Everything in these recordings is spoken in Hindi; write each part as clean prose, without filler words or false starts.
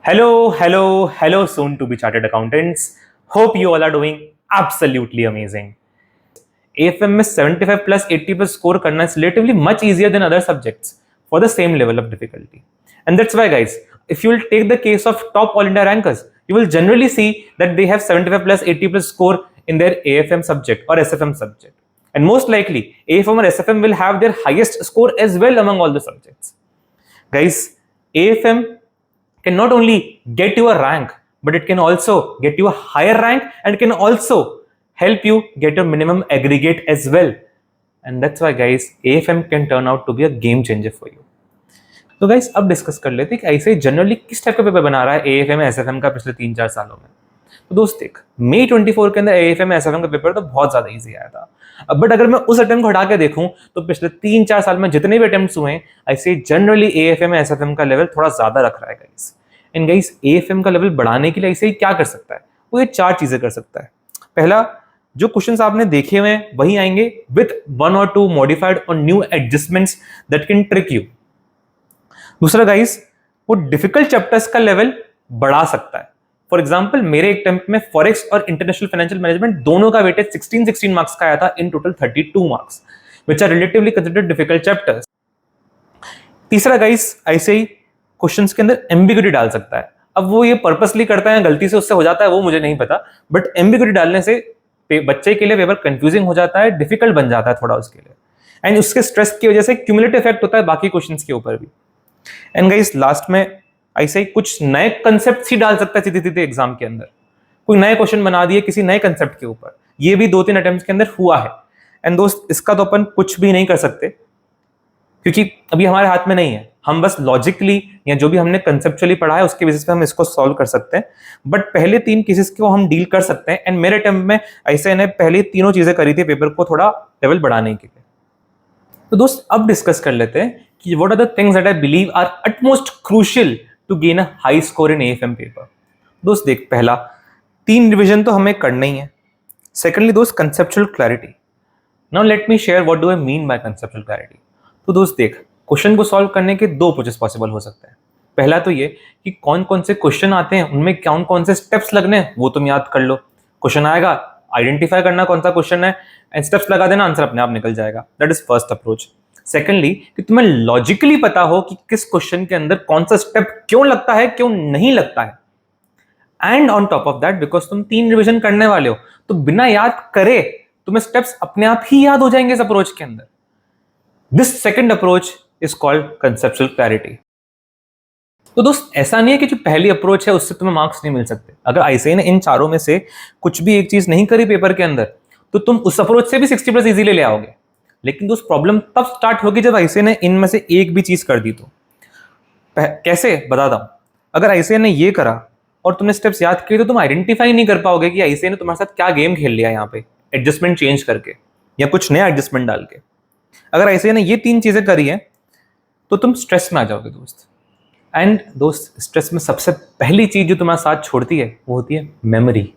Hello, soon to be chartered accountants. Hope you all are doing absolutely amazing. AFM में 75 plus 80 plus score करना is relatively much easier than other subjects for the same level of difficulty. And that's why, guys, if you will take the case of top all India rankers, you will generally see that they have 75 plus 80 plus score in their AFM subject or SFM subject. And most likely, AFM or SFM will have their highest score as well among all the subjects. Guys, AFM can not only get you a rank, but it can also get you a higher rank and can also help you get your minimum aggregate as well. And that's why, guys, AFM can turn out to be a game changer for you. तो गाइस अब डिस्कस कर लेते हैं कि ऐसे जनरली किस टाइप का पेपर बना रहा है एएफएम एसएफएम का पिछले 3-4 सालों में। तो दोस्त देख, मई 24 के अंदर एएफएम एसएफएम का पेपर तो बहुत ज्यादा इजी आया था। बट अगर मैं उस अटेम्प्ट को हटा के देखूं तो पिछले 3-4 साल में जितने भी अटेम्प्ट्स हुए हैं, ऐसे जनरली एएफएम एसएफएम का लेवल थोड़ा ज्यादा रख रहा है गाइस। एंड गाइस, एएफएम का लेवल बढ़ाने के लिए ऐसे ही क्या कर सकता है? वो ये 4 चीजें कर सकता है। पहला, जो क्वेश्चंस आपने देखे हुए हैं वही आएंगे विद 1 or 2 मॉडिफाइड और new adjustments that can trick you. दूसरा गाइस, वो डिफिकल्ट चैप्टर्स का लेवल बढ़ा सकता है। फॉर एग्जांपल, मेरे एक अटेम्प्ट में फॉरेक्स और इंटरनेशनल फाइनेंशियल मैनेजमेंट दोनों का वेटेज 16 मार्क्स का आया था, in total 32 marks, which are relatively considered difficult chapters. तीसरा गाइस, ऐसे ही क्वेश्चंस के अंदर एम्बिग्यूटी डाल सकता है। अब वो ये पर्पसली करता है, गलती से उससे हो जाता है, वो मुझे नहीं पता, बट एम्बिग्यूटी डालने से बच्चे के लिए पेपर कंफ्यूजिंग हो जाता है, डिफिकल्ट बन जाता है थोड़ा उसके लिए, एंड उसके स्ट्रेस की वजह से क्यूमुलेटिव इफेक्ट होता है बाकी क्वेश्चंस के ऊपर भी। एंड गाइस, लास्ट में ऐसे ही कुछ नए कंसेप्ट ही डाल सकता है सीधे सीधे एग्जाम के अंदर। कोई नए क्वेश्चन बना दिए किसी नए कंसेप्ट के ऊपर, ये भी 2-3 अटेम्प्ट्स के अंदर हुआ है। एंड दोस्त, इसका तो अपन कुछ भी नहीं कर सकते क्योंकि अभी हमारे हाथ में नहीं है। हम बस लॉजिकली या जो भी हमने कंसेप्चुअली पढ़ा है उसके बेसिस पे हम इसको सॉल्व कर सकते हैं, बट पहले 3 केसेस को हम डील कर सकते हैं। एंड मेरे अटेम्प्ट में ऐसे ने पहले तीनों चीजें करी थी पेपर को थोड़ा लेवल बढ़ाने के लिए। तो दोस्त, अब डिस्कस कर लेते हैं कि what are the things that I believe are utmost crucial to gain a high score in AFM paper. दोस्त देख, पहला 3 रिवीजन तो हमें करना ही है। सेकेंडली दोस्त, conceptual clarity. Now let me share what do I mean by conceptual clarity. तो दोस्त देख, क्वेश्चन को सॉल्व करने के 2 अप्रोचेस पॉसिबल हो सकते हैं। पहला तो ये कि कौन कौन से क्वेश्चन आते हैं, उनमें कौन कौन से स्टेप्स लगने हैं वो तुम याद कर लो। क्वेश्चन आएगा, आइडेंटिफाई करना कौन सा क्वेश्चन है एंड स्टेप्स लगा देना, आंसर अपने आप निकल जाएगा। That is first approach. Secondly, कि तुम्हें लॉजिकली पता हो कि किस क्वेश्चन के अंदर कौन सा स्टेप क्यों लगता है, क्यों नहीं लगता है। And on top of that, because तुम 3 रिवीजन करने वाले हो, तो बिना याद करे तुम्हें स्टेप्स अपने आप ही याद हो जाएंगे इस अप्रोच के अंदर। This second approach is called conceptual clarity. तो दोस्त, ऐसा नहीं है कि जो पहली अप्रोच है उससे तुम्हें मार्क्स नहीं मिल सकते। अगर ऐसे ने इन चारों में से कुछ भी एक चीज नहीं करी पेपर के अंदर, तो तुम उस अप्रोच से भी 60+ इजीली ले आओगे। लेकिन दोस्त, प्रॉब्लम तब स्टार्ट होगी जब ऐसे ने इनमें से एक भी चीज कर दी। तो कैसे बताता हूं। अगर ऐसे ने ये करा और तुमने स्टेप्स याद किए, तो तुम आइडेंटिफाई नहीं कर पाओगे कि ऐसे ने तुम्हारे साथ क्या गेम खेल लिया यहाँ पे, एडजस्टमेंट चेंज करके या कुछ नया एडजस्टमेंट डाल के। अगर ऐसे ने ये 3 चीजें करी है तो तुम स्ट्रेस में आ जाओगे दोस्त। एंड दोस्त, स्ट्रेस में सबसे पहली चीज जो तुम्हारा साथ छोड़ती है वो होती है मेमोरी।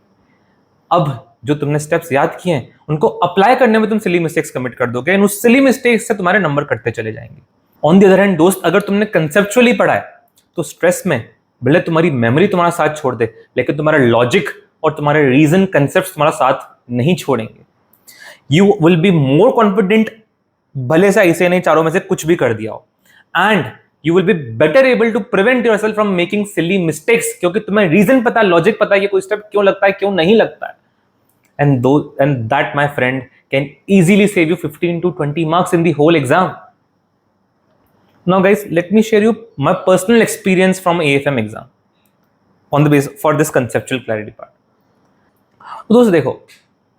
अब जो तुमने स्टेप्स याद किए हैं उनको अप्लाई करने में तुम सिली मिस्टेक्स कमिट कर दोगे, एंड उस सिली मिस्टेक्स से तुम्हारे नंबर कटते चले जाएंगे। ऑन द अदर हैंड दोस्त, अगर तुमने कंसेप्चुअली पढ़ा है तो स्ट्रेस में भले तुम्हारी मेमोरी तुम्हारा साथ छोड़ दे, लेकिन तुम्हारा लॉजिक और तुम्हारे रीजन कंसेप्ट तुम्हारा साथ नहीं छोड़ेंगे। You will be more confident, भले से ऐसे नहीं चारों में से कुछ भी कर दिया हो, and you will be better able to prevent yourself from making silly mistakes, क्योंकि तुम्हें रीजन पता, लॉजिक पता है, ये कोई स्टेप क्यों लगता है, क्यों नहीं लगता है। and that my friend can easily save you 15 to 20 marks in the whole exam. Now guys, let me share you my personal experience from AFM exam on the base for this conceptual clarity part. तो दोस्त देखो,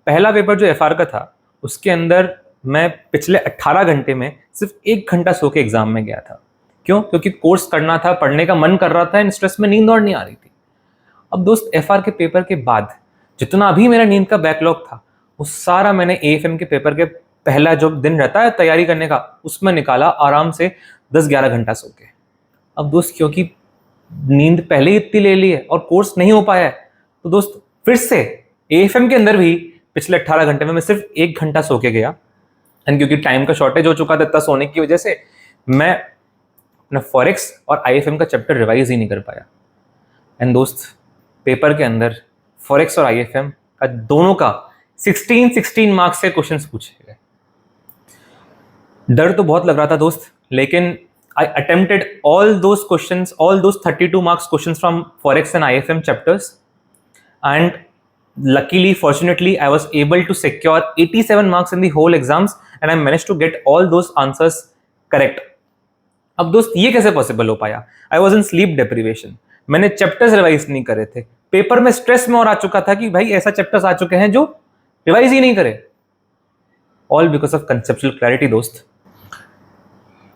पहला पेपर जो एफआर का था उसके अंदर मैं पिछले 18 घंटे में सिर्फ 1 घंटा सो के एग्जाम में गया था। क्यों? क्योंकि कोर्स करना था, पढ़ने का मन कर रहा था, एंड स्ट्रेस में नींद और नहीं आ रही थी। अब दोस्त, एफआर के पेपर के बाद जितना अभी मेरा नींद का बैकलॉग था वो सारा मैंने एएफएम के पेपर के पहला जो दिन रहता है तैयारी करने का, उसमें निकाला आराम से 10-11 घंटा सो के। अब दोस्त, क्योंकि नींद पहले ही इतनी ले ली है और कोर्स नहीं हो पाया है, तो दोस्त फिर से एएफएम के अंदर भी पिछले 18 घंटे में मैं सिर्फ 1 घंटा सो के गया। एंड क्योंकि टाइम का शॉर्टेज हो चुका था इतना सोने की वजह से, मैं अपना फॉरेक्स और आईएफएम का चैप्टर रिवाइज ही नहीं कर पाया। एंड दोस्त पेपर के अंदर फॉरेक्स और आईएफएम का दोनों का 16 मार्क्स के क्वेश्चंस पूछे गए। डर तो बहुत लग रहा था दोस्त, लेकिन I attempted all those questions, all those 32 marks questions from Forex and IFM chapters, and luckily, fortunately, I was able to secure 87 marks in the whole exams, and I managed to get all those answers correct. अब दोस्त ये कैसे पॉसिबल हो पाया? I was in sleep deprivation. मैंने चैप्टर्स रिवाइज नहीं करे थे, पेपर में स्ट्रेस में और आ चुका था कि भाई ऐसा चैप्टर्स आ चुके हैं जो रिवाइज ही नहीं करे। All because of conceptual clarity दोस्त।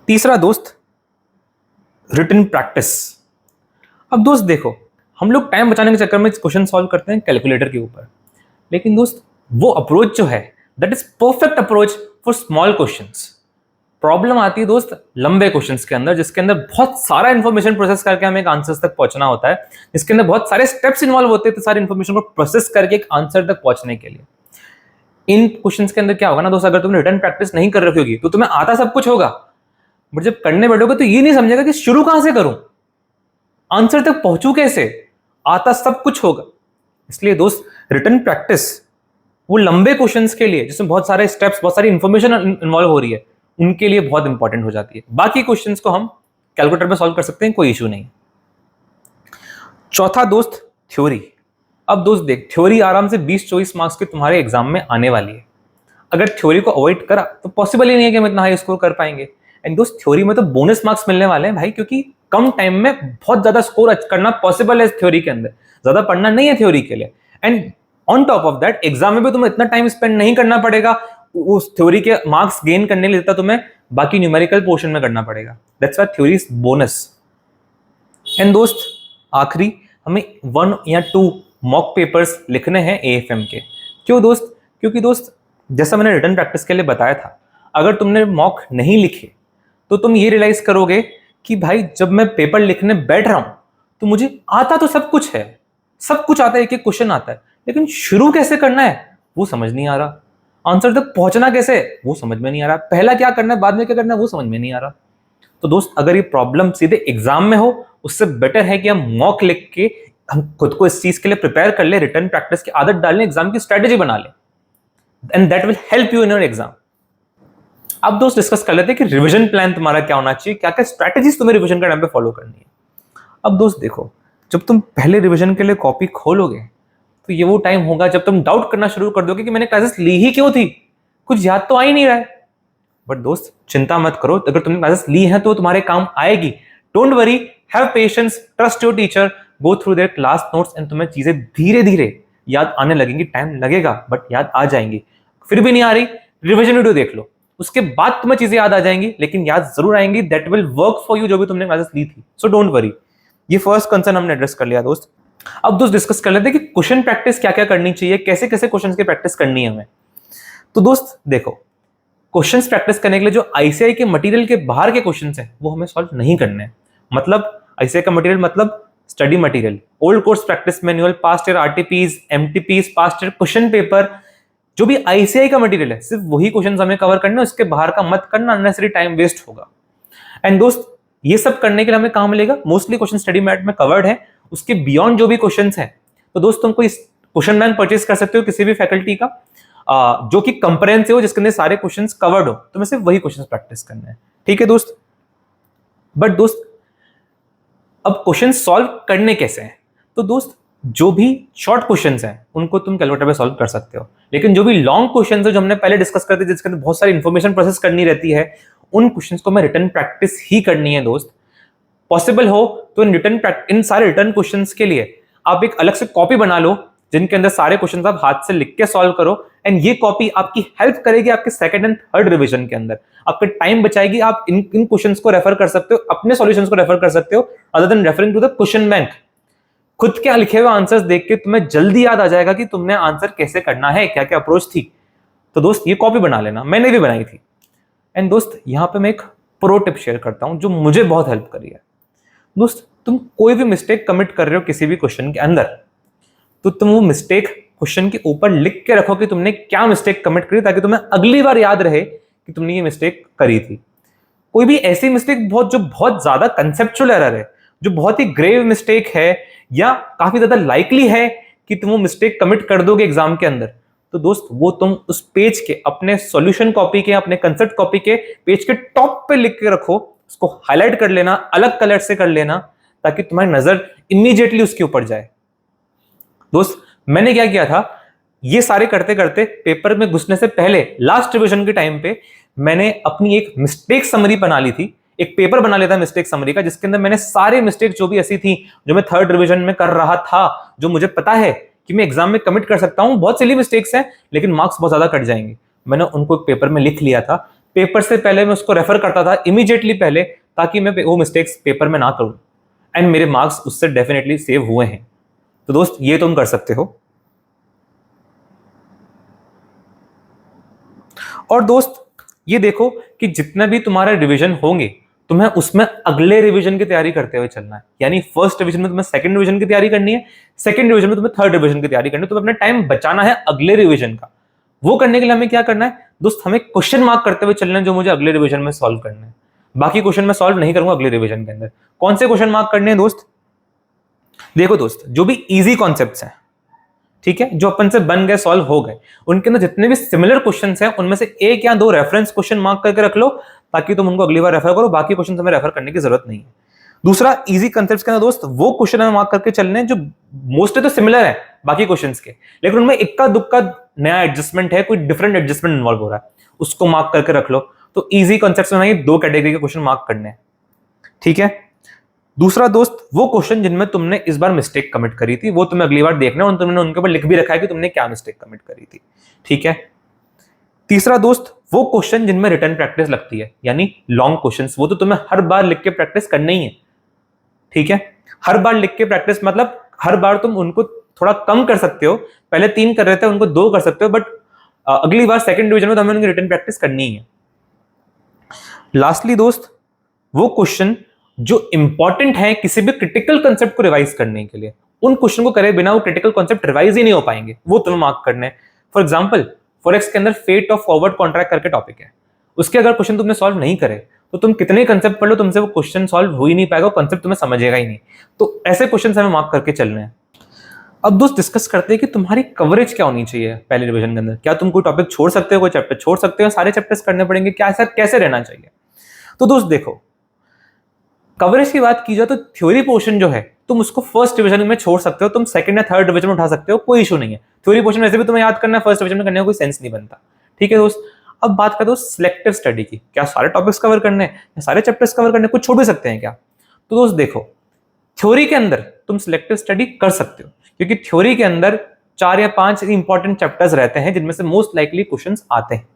तीसरा दोस्त, रिटन प्रैक्टिस। अब दोस्त देखो, हम लोग टाइम बचाने के चक्कर में क्वेश्चन सॉल्व करते हैं कैलकुलेटर के ऊपर, लेकिन दोस्त वो अप्रोच जो है that is perfect approach for small questions. Problem आती है दोस्त लंबे क्वेश्चंस के अंदर, जिसके अंदर बहुत सारा इंफॉर्मेशन प्रोसेस करके हमें एक आंसर तक पहुंचना होता है, जिसके अंदर बहुत सारे स्टेप्स इन्वॉल्व होते हैं, तो सारी इंफॉर्मेशन को प्रोसेस करके एक आंसर तक पहुंचने के लिए। इन क्वेश्चंस के अंदर क्या होगा ना दोस्त, अगर तुमने रिटन प्रैक्टिस नहीं कर रखी होगी तो तुम्हें आता सब कुछ होगा, बट जब करने बैठोगे तो ये नहीं समझेगा कि शुरू कहां से करूं, आंसर तक पहुंचू कैसे। आता सब कुछ होगा। इसलिए दोस्त रिटन प्रैक्टिस वो लंबे क्वेश्चंस के लिए जिसमें बहुत सारे स्टेप्स, बहुत सारी इंफॉर्मेशन इन्वॉल्व हो रही है, उनके लिए बहुत इंपॉर्टेंट हो जाती है। बाकी क्वेश्चंस को हम कैलकुलेटर पे सॉल्व कर सकते हैं, कोई इशू नहीं। चौथा दोस्त, थ्योरी। अब दोस्त देख, थ्योरी आराम से 20-24 मार्क्स के तुम्हारे एग्जाम में आने वाली है। अगर थ्योरी को अवॉइड करा तो पॉसिबल ही नहीं है कि हम इतना हाई स्कोर कर पाएंगे। एंड दोस्त थ्योरी में तो बोनस मार्क्स मिलने वाले हैं भाई, क्योंकि कम टाइम में बहुत ज्यादा स्कोर करना पॉसिबल है थ्योरी के अंदर, ज्यादा पढ़ना नहीं है थ्योरी के लिए। And on top of that exam में भी तुम्हें इतना टाइम स्पेंड नहीं करना पड़ेगा उस थ्योरी के मार्क्स गेन करने के लिए, तुम्हें बाकी न्यूमेरिकल पोर्शन में करना पड़ेगा। That's why theory is bonus. And दोस्त आखिरी, हमें 1 या 2 मॉक पेपर्स लिखने हैं एएफएम के। क्यों दोस्त? क्योंकि दोस्त जैसा मैंने रिटन प्रैक्टिस के लिए बताया था, अगर तुमने मॉक नहीं लिखे तो तुम ये रियलाइज करोगे कि भाई जब मैं पेपर लिखने बैठ रहा हूं तो मुझे आता तो सब कुछ है, सब कुछ आता है, एक एक क्वेश्चन आता है, लेकिन शुरू कैसे करना है वो समझ नहीं आ रहा, आंसर तक पहुंचना कैसे वो समझ में नहीं आ रहा, पहला क्या करना है बाद में क्या करना है वो समझ में नहीं आ रहा। तो दोस्त अगर ये प्रॉब्लम सीधे एग्जाम में हो, उससे बेटर है कि हम मॉक लिख के हम खुद को इस चीज के लिए प्रिपेयर कर ले, रिटन प्रैक्टिस की आदत डाल लें, एग्जाम की स्ट्रेटेजी बना ले, and that will help you in your exam. अब दोस्त डिस्कस कर लेते हैं कि रिवीजन प्लान तुम्हारा क्या होना चाहिए, क्या क्या स्ट्रैटेजीज तुम्हें रिवीजन के टाइम पे फॉलो करनी है। अब दोस्त देखो, जब तुम पहले रिवीजन के लिए कॉपी खोलोगे तो ये वो टाइम होगा जब तुम डाउट करना शुरू कर दोगे कि मैंने क्लासेस ली ही क्यों थी, कुछ याद तो आ ही नहीं रहा है। बट दोस्त चिंता मत करो, अगर तुमने क्लासेस ली हैं तो तुम्हारे काम आएगी। Don't worry, have patience, trust your teacher, go through their class notes, and तुम्हें चीजें धीरे धीरे याद आने लगेंगी। टाइम लगेगा बट याद आ जाएंगी। फिर भी नहीं आ रही, रिवीजन वीडियो देख लो, उसके बाद तुम्हें चीजें याद आ जाएंगी, लेकिन याद जरूर आएंगी। That will work for you, जो भी तुमने क्लासेस ली थी। So don't worry. ये फर्स्ट कंसर्न हमने एड्रेस कर लिया दोस्त। अब दोस्त डिस्कस कर लेते हैं कि क्वेश्चन प्रैक्टिस क्या क्या करनी चाहिए, कैसे कैसे क्वेश्चन की प्रैक्टिस करनी है हमें। तो दोस्त देखो, क्वेश्चंस प्रैक्टिस करने के लिए जो आईसीआई के मटेरियल के बाहर के क्वेश्चंस हैं वो हमें सॉल्व नहीं करने हैं। मतलब आईसीआई का मटेरियल मतलब study material, old course practice manual, past year RTPs, MTPs, past year question paper, जो भी आईसीआई का मटेरियल है सिर्फ वही क्वेश्चंस हमें कवर करने, उसके बाहर का मत करना, अननेसेसरी टाइम वेस्ट होगा। एंड दोस्त ये सब करने के लिए हमें कहां मिलेगा, मोस्टली क्वेश्चन स्टडी मैट में कवर्ड है। उसके बियॉन्ड जो भी क्वेश्चंस हैं तो दोस्त तुम कोई क्वेश्चन बैंक परचेज कर सकते हो किसी भी फैकल्टी का, जो कि कंप्रेहेंसिव हो, जिसके अंदर सारे क्वेश्चंस कवर्ड हो, तुम्हें सिर्फ वही क्वेश्चंस प्रैक्टिस करने हैं। ठीक है दोस्त। बट दोस्त अब क्वेश्चन सॉल्व करने कैसे हैं? तो दोस्त जो भी शॉर्ट क्वेश्चंस हैं उनको तुम कैलकुलेटर पे सॉल्व कर सकते हो, लेकिन जो भी लॉन्ग क्वेश्चंस है जो हमने पहले डिस्कस करते थे, जिसके अंदर बहुत सारी इंफॉर्मेशन प्रोसेस करनी रहती है, उन क्वेश्चंस को मैं रिटन प्रैक्टिस ही करनी है दोस्त। पॉसिबल हो तो इन सारे रिटर्न क्वेश्चंस के लिए आप एक अलग से कॉपी बना लो, जिनके अंदर सारे क्वेश्चंस आप हाथ से लिख के सॉल्व करो। एंड ये कॉपी आपकी हेल्प करेगी आपके सेकंड एंड थर्ड रिवीजन के अंदर, आपका टाइम बचाएगी। आप इन क्वेश्चंस को रेफर कर सकते हो, अपने सॉल्यूशंस को रेफर कर सकते हो, other than referring to the question bank. खुद के लिखे हुए आंसर्स देख के तुम्हें जल्दी याद आ जाएगा कि तुमने आंसर कैसे करना है, क्या क्या अप्रोच थी। तो दोस्त ये कॉपी बना लेना, मैंने भी बनाई थी। एंड दोस्त यहां पे मैं एक प्रो टिप शेयर करता हूं जो मुझे बहुत हेल्प करी है। दोस्त तुम कोई भी मिस्टेक कमिट कर रहे हो किसी भी क्वेश्चन के अंदर, तो तुम वो मिस्टेक क्वेश्चन के ऊपर लिख के रखो कि तुमने क्या मिस्टेक कमिट करी, ताकि तुम्हें अगली बार याद रहे कि तुमने ये मिस्टेक करी थी। कोई भी ऐसी मिस्टेक जो बहुत ज्यादा कंसेप्चुअल एरर है, जो बहुत ही ग्रेव मिस्टेक है, या काफी ज्यादा लाइकली है कि तुम वो मिस्टेक कमिट कर दोगे एग्जाम के अंदर, तो दोस्त वो तुम उस पेज के अपने सॉल्यूशन कॉपी के, अपने कंसेप्ट कॉपी के पेज के टॉप पे लिख के रखो, उसको हाईलाइट कर लेना, अलग कलर से कर लेना, ताकि तुम्हारी नजर इमीडिएटली उसके ऊपर जाए। दोस्त मैंने क्या किया था, ये सारे करते करते पेपर में घुसने से पहले लास्ट रिवीजन के टाइम पे मैंने अपनी एक मिस्टेक समरी बना ली थी, एक पेपर बना लिया था मिस्टेक समरी का, जिसके अंदर मैंने सारे मिस्टेक जो भी ऐसी थी जो मैं थर्ड रिवीजन में कर रहा था, जो मुझे पता है कि मैं एग्जाम में कमिट कर सकता हूं, बहुत सिली मिस्टेक्स हैं लेकिन मार्क्स बहुत ज्यादा कट जाएंगे, मैंने उनको एक पेपर में लिख लिया था। पेपर से पहले मैं उसको रेफर करता था इमीडिएटली पहले, ताकि मैं वो मिस्टेक्स पेपर में ना करूं, एंड मेरे मार्क्स उससे डेफिनेटली सेव हुए हैं। तो दोस्त ये तुम कर सकते हो। और दोस्त ये देखो कि जितना भी तुम्हारे रिवीजन होंगे, तुम्हें उसमें अगले रिवीजन की तैयारी करते हुए चलना है। यानी फर्स्ट रिवीजन में तुम्हें सेकंड रिवीजन की तैयारी करनी है, सेकंड रिवीजन में तुम्हें थर्ड रिवीजन की तैयारी करनी है, तुम्हें अपना टाइम बचाना है अगले रिवीजन का। वो करने के लिए हमें क्या करना है दोस्त, हमें क्वेश्चन मार्क करते हुए चलना है जो मुझे अगले रिवीजन में सॉल्व करना है। बाकी क्वेश्चन मैं सॉल्व नहीं करूंगा अगले रिवीजन के अंदर। कौन से क्वेश्चन मार्क करने हैं दोस्त, देखो दोस्त जो भी इजी कॉन्सेप्ट्स हैं, ठीक है, जो अपन से बन गए, सॉल्व हो गए, उनके अंदर जितने भी सिमिलर क्वेश्चंस हैं उनमें से एक या दो रेफरेंस क्वेश्चन मार्क करके रख लो, ताकि तुम उनको अगली बार रेफर करो, बाकी क्वेश्चन हमें रेफर करने की जरूरत नहीं है। दूसरा, इजी कंसेप्ट्स के अंदर दोस्त वो क्वेश्चन हमें मार्क करके चलने हैं जो मोस्टली तो सिमिलर है बाकी क्वेश्चंस के, लेकिन उनमें इक्का दुक्का नया एडजस्टमेंट है, कोई डिफरेंट एडजस्टमेंट इन्वॉल्व हो रहा है, उसको मार्क करके रख लो। तो इजी कंसेप्ट्स में ये दो कैटेगरी के क्वेश्चन मार्क करने हैं, ठीक है। दूसरा दोस्त, वो क्वेश्चन जिनमें तुमने इस बार मिस्टेक कमिट करी थी वो तुम्हें अगली बार देखना है, और तुमने उनके ऊपर लिख भी रखा है कि तुमने क्या मिस्टेक कमिट करी थी, ठीक है। तीसरा दोस्त, वो क्वेश्चन जिनमें रिटर्न प्रैक्टिस लगती है, यानी लॉन्ग क्वेश्चंस, वो तो तुम्हें हर बार लिख के प्रैक्टिस करना ही है, ठीक है। हर बार लिख के प्रैक्टिस मतलब हर बार तुम उनको थोड़ा कम कर सकते हो, पहले 3 कर रहे थे उनको 2 कर सकते हो, बट अगली बार सेकंड डिवीजन में तुम्हें उनकी रिटर्न प्रैक्टिस करनी है। लास्टली दोस्त, वो क्वेश्चन जो इंपॉर्टेंट है किसी भी क्रिटिकल कंसेप्ट को रिवाइज करने के लिए, उन क्वेश्चन को करे बिना वो क्रिटिकल कंसेप्ट रिवाइज ही नहीं हो पाएंगे, वो तुम्हें मार्क करने हैं। फॉर एग्जांपल, फॉरेक्स के अंदर फेट ऑफ फॉरवर्ड कॉन्ट्रैक्ट करके टॉपिक है, उसके अगर क्वेश्चन तुमने सॉल्व नहीं करे तो तुम कितने कंसेप्ट पढ़ लो, तुमसे वो क्वेश्चन सॉल्व हो ही नहीं पाएगा, कंसेप्ट तुम्हें समझेगा ही नहीं। तो ऐसे क्वेश्चन हमें मार्क करके चलने हैं। अब दोस्त डिस्कस करते हैं कि तुम्हारी कवरेज क्या होनी चाहिए पहले रिवीजन के अंदर। क्या तुम कोई टॉपिक छोड़ सकते हो, कोई चैप्टर छोड़ सकते हो, सारे चैप्टर्स करने पड़ेंगे, क्या ऐसा कैसे रहना चाहिए। तो दोस्त देखो, कवरेज की बात की जाए तो थ्योरी पोर्शन जो है तुम उसको फर्स्ट डिवीजन में छोड़ सकते हो, तुम सेकंड या थर्ड डिवीजन में उठा सकते हो, कोई इशू नहीं है। थ्योरी पोर्शन वैसे भी तुम्हें याद करना है, फर्स्ट डिवीजन में करने का कोई सेंस नहीं बनता, ठीक है दोस्त। अब बात करते हो सिलेक्टिव स्टडी की, क्या सारे टॉपिक्स कवर करने हैं या सारे चैप्टर्स कवर करने, कुछ छोड़ भी सकते हैं क्या। तो दोस्त देखो, थ्योरी के अंदर तुम सिलेक्टिव स्टडी कर सकते हो, क्योंकि थ्योरी के अंदर 4 या 5 इंपॉर्टेंट चैप्टर्स रहते हैं जिनमें से मोस्ट लाइकली क्वेश्चंस आते हैं।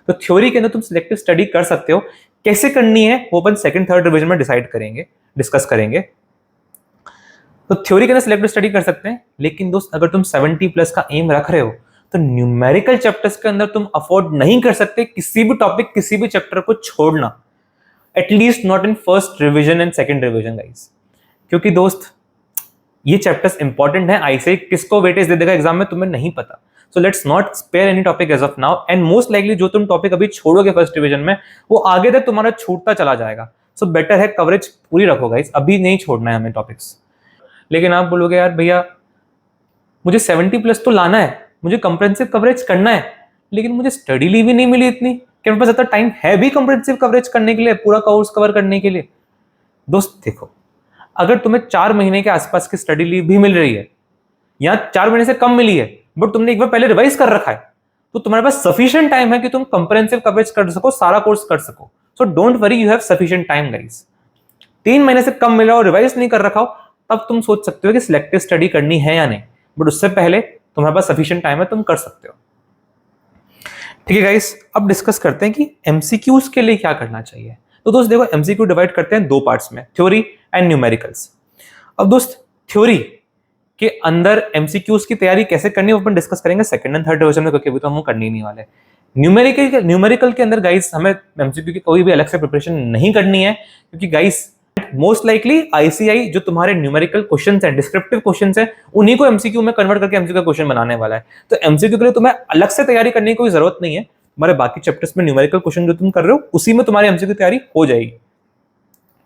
तो थ्योरी के अंदर तुम सिलेक्टिव स्टडी कर सकते हो। कैसे करनी है वो अपन सेकंड थर्ड रिवीजन में डिसाइड करेंगे, डिस्कस करेंगे। तो थ्योरी के अंदर सिलेक्टिव स्टडी कर सकते हैं, लेकिन दोस्त अगर तुम 70 प्लस का एम रख रहे हो तो न्यूमेरिकल चैप्टर्स के अंदर तुम अफोर्ड नहीं कर सकते किसी भी टॉपिक, किसी भी चैप्टर को छोड़ना, at least not in first revision and second revision guys. क्योंकि दोस्त ये चैप्टर्स इंपॉर्टेंट है, आईसीआई किसको वेटेज दे देगा एग्जाम में तुम्हें नहीं पता। So let's not spare any topic as of now, and most likely जो तुम टॉपिक अभी छोड़ोगे फर्स्ट डिवीजन में वो आगे तक तुम्हारा छूटता चला जाएगा। सो बेटर है कवरेज पूरी रखो गाइस, अभी नहीं छोड़ना है हमें टॉपिक्स। लेकिन आप बोलोगे यार भैया मुझे 70 प्लस तो लाना है, मुझे कंप्रेहेंसिव कवरेज करना है, लेकिन मुझे स्टडी लीव ही नहीं मिली इतनी, क्या मेरे पास इतना टाइम है भी कंप्रेहेंसिव कवरेज करने के लिए, पूरा कोर्स कवर करने के लिए। दोस्त देखो, अगर तुम्हें 4 महीने के आसपास की स्टडी लीव भी मिल रही है या 4 महीने से कम मिली है, बट तुमने एक बार पहले रिवाइज कर रखा है, तो तुम्हारे पास सफिशिएंट टाइम है कि तुम कंप्रेहेंसिव कवरेज कर सको, सारा कोर्स कर सको। So don't worry, you have sufficient time guys. 3 महीने से कम मिला और रिवाइज नहीं कर रखा हो, तब तुम सोच सकते हो कि सिलेक्टिव स्टडी करनी है या नहीं, बट उससे पहले तुम्हारे पास सफिशिएंट टाइम है, तुम कर सकते हो, ठीक है गाइस। अब डिस्कस करते हैं कि एमसीक्यूज के लिए क्या करना चाहिए। तो दोस्त देखो, एमसीक्यू डिवाइड करते हैं 2 पार्ट्स में, थ्योरी एंड न्यूमेरिकल्स। अब दोस्त थ्योरी के अंदर एमसीक्यूज की तैयारी कैसे करनी है वो अपन डिस्कस करेंगे सेकंड एंड थर्ड डिवीजन में, क्योंकि अभी तो हम करनी नहीं वाले। न्यूमेरिकल के अंदर गाइस हमें एमसीक्यू की कोई भी अलग से प्रिपरेशन नहीं करनी है, क्योंकि गाइस मोस्ट लाइकली आईसीआई जो तुम्हारे न्यूमेरिकल क्वेश्चंस हैं, डिस्क्रिप्टिव क्वेश्चंस हैं, उन्हीं को एमसीक्यू में कन्वर्ट करके एमसीक्यू का क्वेश्चन बनाने वाला है। तो एमसीक्यू के लिए तुम्हें अलग से तैयारी करने की कोई जरूरत नहीं है, तुम्हारे बाकी चैप्टर्स में न्यूमेरिकल क्वेश्चन जो तुम कर रहे हो उसी में तुम्हारी एमसीक्यू तैयारी हो जाएगी,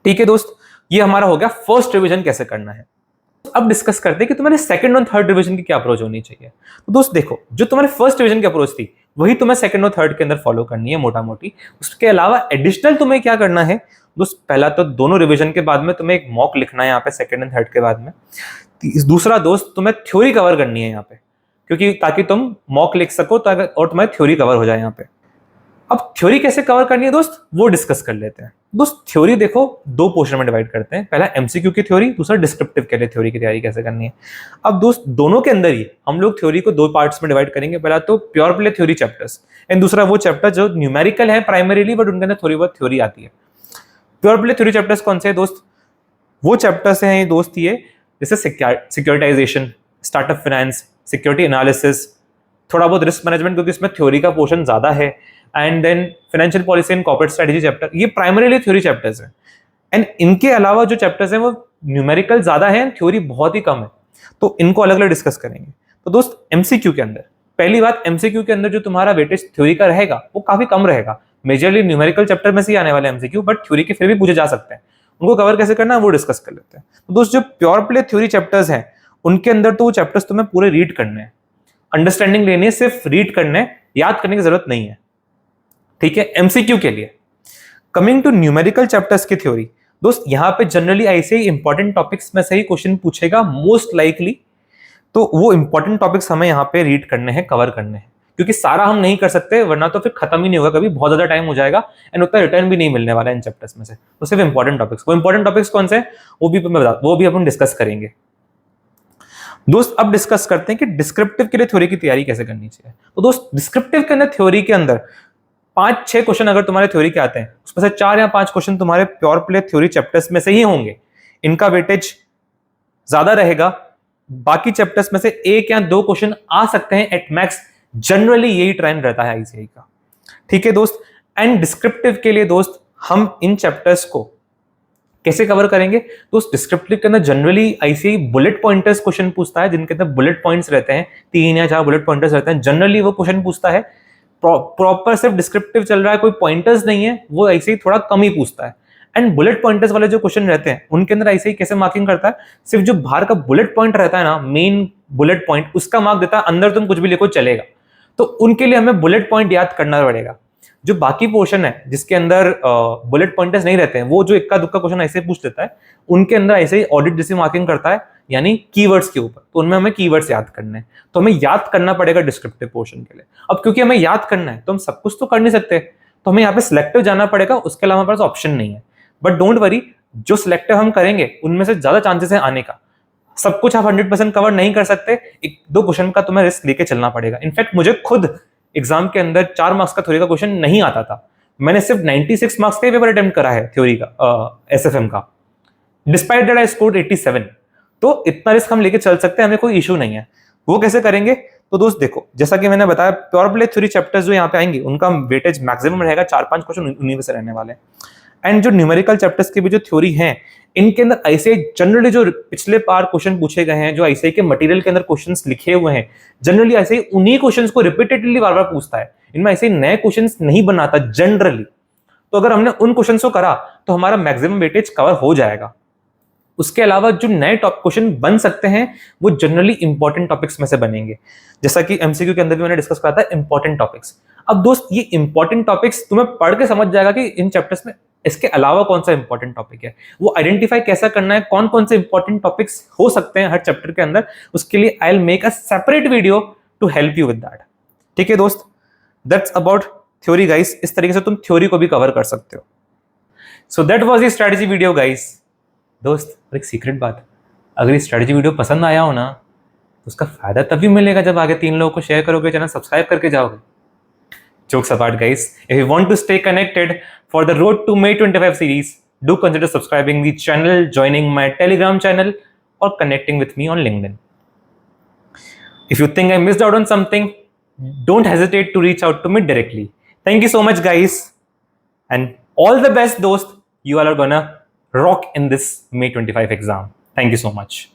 ठीक है दोस्त। ये हमारा हो गया फर्स्ट रिवीजन कैसे करना है। अब डिस्कस करते हैं कि तुम्हारे सेकंड और थर्ड रिवीजन की क्या अप्रोच होनी चाहिए। तो दोस्त देखो, जो तुम्हारे फर्स्ट रिवीजन की अप्रोच थी वही तुम्हें सेकंड और थर्ड के अंदर फॉलो करनी है मोटा मोटी। उसके अलावा एडिशनल तुम्हें क्या करना है दोस्त, पहला तो दोनों रिवीजन के बाद में तुम्हें एक मॉक लिखना है यहाँ पे सेकंड एंड थर्ड के बाद में। दूसरा दोस्त, तुम्हें थ्योरी कवर करनी है यहाँ पे, क्योंकि ताकि तुम मॉक लिख सको और तुम्हारी थ्योरी कवर हो जाए यहाँ पे। अब थ्योरी कैसे कवर करनी है दोस्त, वो डिस्कस कर लेते हैं। दोस्त थ्योरी देखो दो पोर्शन में डिवाइड करते हैं, पहला एमसीक्यू की थ्योरी, दूसरा डिस्क्रिप्टिव के लिए थ्योरी की तैयारी कैसे करनी है। अब दोस्त दोनों के अंदर ही हम लोग थ्योरी को दो पार्ट्स में डिवाइड करेंगे, पहला तो pure play theory chapters and दूसरा वो चैप्टर जो न्यूमेरिकल है प्राइमरीली बट उनके अंदर थोड़ी बहुत थ्योरी आती है। प्योर प्ले थ्योरी चैप्टर्स कौन से हैं दोस्त, वो चैप्टर्स हैं दोस्त ये, जैसे securitization, startup finance, security analysis, थोड़ा बहुत रिस्क मैनेजमेंट क्योंकि इसमें थ्योरी का पोर्शन ज्यादा है, and then financial policy and corporate strategy chapter, ये प्राइमरीली थ्योरी चैप्टर्स हैं। एंड इनके अलावा जो चैप्टर्स हैं वो न्यूमेरिकल ज्यादा है, थ्योरी बहुत ही कम है, तो इनको अलग अलग डिस्कस करेंगे। तो दोस्त एमसीक्यू के अंदर पहली बात, एमसीक्यू के अंदर जो तुम्हारा वेटेज थ्योरी का रहेगा वो काफी कम रहेगा, मेजरली न्यूमेरिकल चैप्टर में से ही आने वाले एमसीक्यू, बट थ्योरी के फिर भी पूछे जा सकते हैं। उनको कवर कैसे करना है वो डिस्कस कर लेते हैं। तो दोस्त जो प्योर प्ले थ्योरी चैप्टर्स हैं उनके अंदर तो वो चैप्टर्स तुम्हें पूरे रीड करने हैं, अंडरस्टैंडिंग लेनी है, सिर्फ रीड करने, याद करने की जरूरत नहीं है, ठीक है। एमसीक्यू के लिए कमिंग टू न्यूमेरिकल चैप्टर्स की थ्योरी, दोस्त यहां पे जनरली ऐसे ही इंपॉर्टेंट टॉपिक्स में से ही क्वेश्चन पूछेगा मोस्ट लाइकली, तो वो इंपॉर्टेंट टॉपिक्स हमें यहाँ पे रीड करने हैं, कवर करने हैं, क्योंकि सारा हम नहीं कर सकते वरना तो फिर खत्म ही नहीं होगा, कभी बहुत ज्यादा टाइम हो जाएगा एंड उतना रिटर्न भी नहीं मिलने वाला इन चैप्टर्स में से। तो सिर्फ इंपॉर्टेंट टॉपिक्स, वो इंपॉर्टेंट टॉपिक्स कौन से वो भी अपन डिस्कस करेंगे। दोस्त अब डिस्कस करते हैं कि डिस्क्रिप्टिव के लिए थ्योरी की तैयारी कैसे करनी चाहिए। तो दोस्त डिस्क्रिप्टिव के अंदर थ्योरी के अंदर 5-6 क्वेश्चन अगर तुम्हारे थ्योरी के आते हैं उसमें से 4 या 5 क्वेश्चन तुम्हारे प्योर प्ले थ्योरी चैप्टर्स में से ही होंगे, इनका वेटेज ज्यादा रहेगा। बाकी चैप्टर्स में से 1 या 2 क्वेश्चन आ सकते हैं एट मैक्स, जनरली यही ट्रेंड रहता है आईसीआई का, ठीक है दोस्त। एंड डिस्क्रिप्टिव के लिए दोस्त हम इन चैप्टर्स को कैसे कवर करेंगे, तो उस डिस्क्रिप्टिव के अंदर generally ICI bullet pointers question पूछता है, जिनके अंदर बुलेट पॉइंट्स रहते हैं, 3 या 4 बुलेट पॉइंटर्स रहते हैं, जनरली वो क्वेश्चन पूछता है। प्रॉपर सिर्फ डिस्क्रिप्टिव चल रहा है, कोई पॉइंटर्स नहीं है, वो आईसीआई थोड़ा कम ही पूछता है। एंड बुलेट पॉइंटर्स वाले जो क्वेश्चन रहते हैं उनके अंदर आईसीआई कैसे मार्किंग करता है, सिर्फ जो बाहर का बुलेट पॉइंट रहता है ना, मेन बुलेट पॉइंट, उसका मार्क देता है, अंदर तुम कुछ भी लिखो चलेगा। तो उनके लिए हमें बुलेट पॉइंट याद करना पड़ेगा। जो बाकी पोर्शन है जिसके अंदर बुलेट पॉइंटर्स नहीं रहते हैं, वो जो इक्का दुक्का क्वेश्चन ऐसे पूछ देता है, उनके अंदर ऐसे ही ऑडिट जैसी मार्किंग करता है, यानी कीवर्ड्स के ऊपर, तो उनमें हमें कीवर्ड्स याद करने हैं, तो हमें याद करना पड़ेगा डिस्क्रिप्टिव पोर्शन के लिए। अब क्योंकि हमें याद करना है तो हम सब कुछ तो कर नहीं सकते, तो हमें यहाँ पे सिलेक्टिव जाना पड़ेगा, उसके अलावा हमारे पास ऑप्शन नहीं है। बट डोंट वरी, जो सिलेक्टिव हम करेंगे उनमें से ज्यादा चांसेस है आने का, सब कुछ आप 100% कवर नहीं कर सकते, 1-2 क्वेश्चन का तुम्हें रिस्क लेके चलना पड़ेगा। इनफैक्ट मुझे खुद एग्जाम के अंदर 4 मार्क्स का थ्योरी का क्वेश्चन नहीं आता था, मैंने सिर्फ 96 मार्क्स का पेपर अटेम्प्ट करा है थ्योरी का, एसएफएम का, डिस्पाइट दैट आई स्कोर्ड 87। तो इतना रिस्क हम लेके चल सकते हैं, हमें कोई इशू नहीं है। वो कैसे करेंगे, तो दोस्त देखो जैसा कि मैंने बताया, प्योर प्ले थ्योरी चैप्टर्स जो यहाँ पे आएंगे उनका वेटेज मैक्सिमम रहेगा, 4-5 क्वेश्चन उन्हीं में से रहने वाले हैं। एंड जो न्यूमेरिकल चैप्टर्स की भी जो थ्योरी है, इनके अंदर ऐसे जनरली जो पिछले पार क्वेश्चन पूछे गए हैं, जो ऐसे के मटेरियल के अंदर क्वेश्चंस लिखे हुए हैं, जनरली ऐसे ही उन्हीं क्वेश्चंस को रिपीटेडली बार बार पूछता है, इनमें ऐसे नए क्वेश्चंस नहीं बनाता जनरली। तो अगर हमने उन क्वेश्चंस को करा तो हमारा मैक्सिमम वेटेज कवर हो जाएगा। उसके अलावा जो नए टॉप क्वेश्चन बन सकते हैं वो जनरली इंपॉर्टेंट टॉपिक्स में से बनेंगे, जैसा कि एमसीक्यू के अंदर भी मैंने डिस्कस करा था इंपॉर्टेंट टॉपिक्स। अब दोस्त ये इंपॉर्टेंट टॉपिक्स तुम्हें पढ़ के समझ जाएगा कि इन चैप्टर्स में इसके अलावा कौन सा इंपॉर्टेंट टॉपिक है, वो आइडेंटिफाई कैसा करना है, कौन कौन से इंपॉर्टेंट टॉपिक्स हो सकते हैं हर चैप्टर के अंदर, उसके लिए I will make a separate video to help you with that, ठीक है दोस्त। दैट्स अबाउट थ्योरी गाइस, इस तरीके से तुम थ्योरी को भी कवर कर सकते हो। So that was the strategy video guys. दोस्त एक सीक्रेट बात, अगर ये स्ट्रेटजी वीडियो पसंद आया हो ना, तो उसका फायदा तभी मिलेगा जब आगे 3 लोगों को शेयर करोगे, चैनल सब्सक्राइब करके जाओगे। Jokes apart guys, if you want to stay connected for the road to May 25 series, do consider subscribing the channel, joining my Telegram channel or connecting with me on LinkedIn. If you think I missed out on something, don't hesitate to reach out to me directly. Thank you so much guys, and all the best dost, you all are gonna rock in this May 25 exam. Thank you so much.